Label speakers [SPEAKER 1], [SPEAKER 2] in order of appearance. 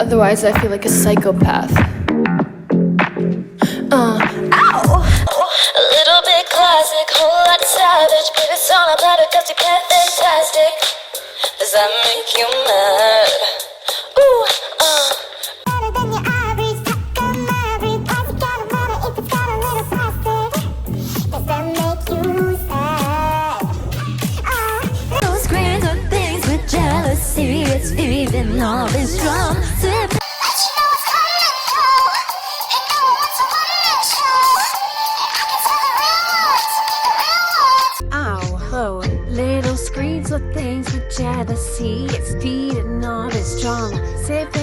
[SPEAKER 1] Otherwise, I feel like a psychopath. Ow!
[SPEAKER 2] A little bit classic, whole lot of savage. Put this on a platter cause you play fantastic. Does that make you mad? Ooh,
[SPEAKER 3] Better than your average, tuck on average. Cause it doesn't matter if it's got a little plastic. Does that make you sad?
[SPEAKER 2] those grains of things with jealousy. It's even all this drum.
[SPEAKER 3] But you know it's coming, though. And no one wants to run that show. I can tell the real ones, the real ones.
[SPEAKER 4] Ow, ho, little screens with things with jealousy. It's feeding all this drama. Sipping